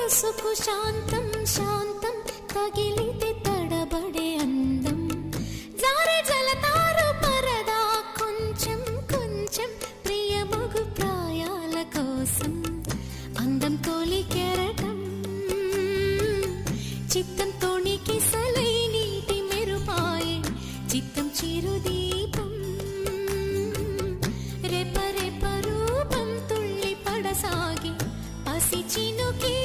మనసుకు శాంతం శాంతం తగిలితే తడబడే అందం జారే జలతారు పరదా కొంచెం కొంచెం ప్రియమగు ప్రాయాల కోసం అందం తోలి కెరటం చిత్తం తోణికి సలై నీటి మెరుపాయే చిత్తం చిరుదీపం రెప రెప రూపం తుళ్ళి పడసాగి పసి చినుకి